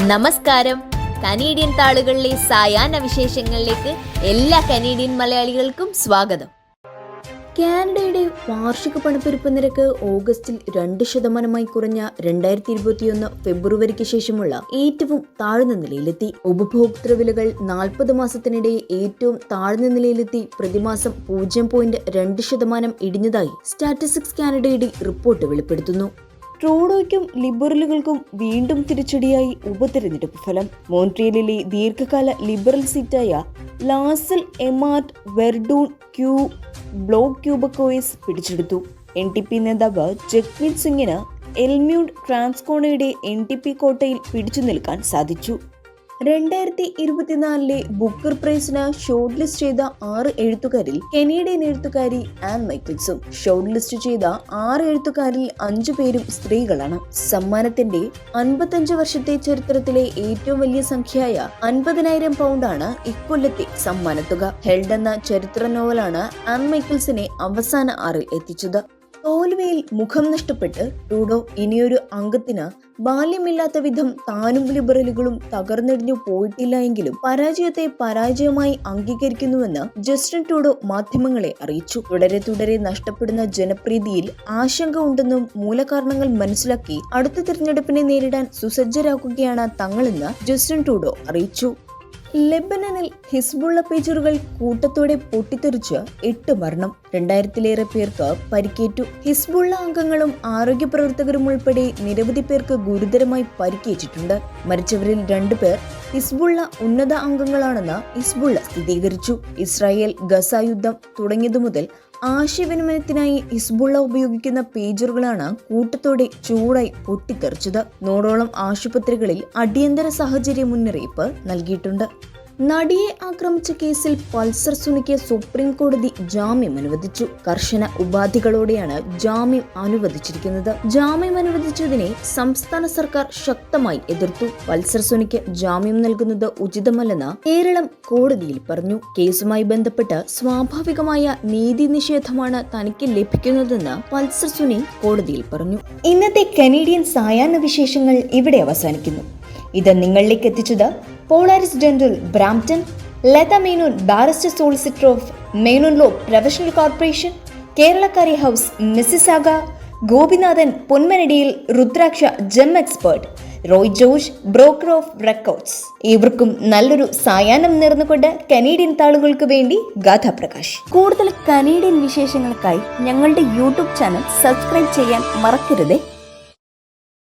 നമസ്കാരം. കനേഡിയൻ താളുകളിലെ സായാഹ്ന വിശേഷങ്ങളിലേക്ക് എല്ലാ കനേഡിയൻ മലയാളികൾക്കും സ്വാഗതം. കാനഡയുടെ വാർഷിക പണപ്പെരുപ്പ നിരക്ക് ഓഗസ്റ്റിൽ 2% കുറഞ്ഞ 2021 ഫെബ്രുവരിക്ക് ശേഷമുള്ള ഏറ്റവും താഴ്ന്ന നിലയിലെത്തി. ഉപഭോക്തൃ വിലകൾ 40 മാസത്തിനിടെ ഏറ്റവും താഴ്ന്ന നിലയിലെത്തി പ്രതിമാസം 0.2% ഇടിഞ്ഞതായി സ്റ്റാറ്റിസ്റ്റിക്സ് കാനഡയുടെ റിപ്പോർട്ട് വെളിപ്പെടുത്തുന്നു. ട്രൂഡോയ്ക്കും ലിബറലുകൾക്കും വീണ്ടും തിരിച്ചടിയായി ഉപതെരഞ്ഞെടുപ്പ് ഫലം. മോൺട്രിയലിലെ ദീർഘകാല ലിബറൽ സീറ്റായ ലാസൽ എമാർട്ട് വെർഡൂൺ ക്യൂ ബ്ലോക്ക് ക്യൂബക്കോയിസ് പിടിച്ചെടുത്തു. NDP നേതാവ് ജഗ്മീത് സിംഗിന് എൽമ്യൂഡ് ട്രാൻസ്കോണയുടെ NDP കോട്ടയിൽ പിടിച്ചു നിൽക്കാൻ സാധിച്ചു. 2024 ബുക്കർ പ്രൈസിന് ഷോർട്ട് ലിസ്റ്റ് ചെയ്ത 6 എഴുത്തുകാരിൽ കനേഡിയൻ എഴുത്തുകാരി ആൻ മൈക്കിൾസും ഷോർട്ട് ലിസ്റ്റ് ചെയ്ത 6 എഴുത്തുകാരിൽ 5 പേരും സ്ത്രീകളാണ്. സമ്മാനത്തിന്റെ 55 വർഷത്തെ ചരിത്രത്തിലെ ഏറ്റവും വലിയ സംഖ്യയായ 50,000 പൗണ്ടാണ് ഇക്കൊല്ലത്തെ സമ്മാനത്തുക. ഹെൽഡ് എന്ന ചരിത്ര നോവലാണ് ആൻ മൈക്കിൾസിനെ അവസാന 6 എത്തിച്ചത്. തോൽവിയിൽ മുഖം നഷ്ടപ്പെട്ട് ട്രൂഡോ ഇനിയൊരു അംഗത്തിന് ബാല്യമില്ലാത്ത വിധം താനും ലിബറലുകളും തകർന്നെടിഞ്ഞു പോയിട്ടില്ല എങ്കിലും പരാജയത്തെ പരാജയമായി അംഗീകരിക്കുന്നുവെന്ന് ജസ്റ്റിൻ ട്രൂഡോ മാധ്യമങ്ങളെ അറിയിച്ചു. തുടരെ നഷ്ടപ്പെടുന്ന ജനപ്രീതിയിൽ ആശങ്ക ഉണ്ടെന്നും മൂലകാരണങ്ങൾ മനസ്സിലാക്കി അടുത്ത തിരഞ്ഞെടുപ്പിനെ നേരിടാൻ സുസജ്ജരാക്കുകയാണ് തങ്ങളെന്ന് ജസ്റ്റിൻ ട്രൂഡോ അറിയിച്ചു. ലെബനനിൽ ഹിസ്ബുള്ള പേജറുകൾ കൂട്ടത്തോടെ പൊട്ടിത്തെറിച്ച് 8 മരണം, 2000-ലേറെ പേർക്ക് പരിക്കേറ്റു. ഹിസ്ബുള്ള അംഗങ്ങളും ആരോഗ്യ പ്രവർത്തകരും ഉൾപ്പെടെ നിരവധി പേർക്ക് ഗുരുതരമായി പരിക്കേറ്റിട്ടുണ്ട്. മരിച്ചവരിൽ 2 പേർ ഹിസ്ബുള്ള ഉന്നത അംഗങ്ങളാണെന്ന് ഹിസ്ബുള്ള സ്ഥിരീകരിച്ചു. ഇസ്രായേൽ ഗസ യുദ്ധം തുടങ്ങിയതു മുതൽ ആശയവിനിമയത്തിനായി ഹിസ്ബുള്ള ഉപയോഗിക്കുന്ന പേജറുകളാണ് കൂട്ടത്തോടെ ചൂടായി പൊട്ടിത്തെറിച്ചത്. 100ഓളം ആശുപത്രികളിൽ അടിയന്തര സാഹചര്യ മുന്നറിയിപ്പ് നൽകിയിട്ടുണ്ട്. നടിയെ ആക്രമിച്ച കേസിൽ പൾസർ സുനിക്ക് സുപ്രീം കോടതി ജാമ്യം അനുവദിച്ചു. കർശന ഉപാധികളോടെയാണ് ജാമ്യം അനുവദിച്ചിരിക്കുന്നത്. ജാമ്യം അനുവദിച്ചതിനെ സംസ്ഥാന സർക്കാർ ശക്തമായി എതിർത്തു. പൾസർ സുനിക്ക് ജാമ്യം നൽകുന്നത് ഉചിതമല്ലെന്ന് കേരളം കോടതിയിൽ പറഞ്ഞു. കേസുമായി ബന്ധപ്പെട്ട് സ്വാഭാവികമായ നീതി നിഷേധമാണ് തനിക്ക് ലഭിക്കുന്നതെന്ന് പൾസർ സുനി കോടതിയിൽ പറഞ്ഞു. ഇന്നത്തെ കനേഡിയൻ സായാഹ്ന വിശേഷങ്ങൾ ഇവിടെ അവസാനിക്കുന്നു. ഇത് നിങ്ങളിലേക്ക് എത്തിച്ചത് Polaris dental Brampton, Latha Menon barrister solicitor of Menon law professional corporation, കേരളക്കാരി house Mississauga, Gopinathan Ponmanadiyil, Rudraksha gem expert, Roy George broker of records. ഇവർക്കും നല്ലൊരു സായാഹ്നം നേർന്നുകൊണ്ട് കനേഡിയൻ താളുകൾക്ക് വേണ്ടി ഗാഥാ പ്രകാശ്. കൂടുതൽ കനേഡിയൻ വിശേഷങ്ങൾക്കായി ഞങ്ങളുടെ യൂട്യൂബ് ചാനൽ സബ്സ്ക്രൈബ് ചെയ്യാൻ മറക്കരുത്.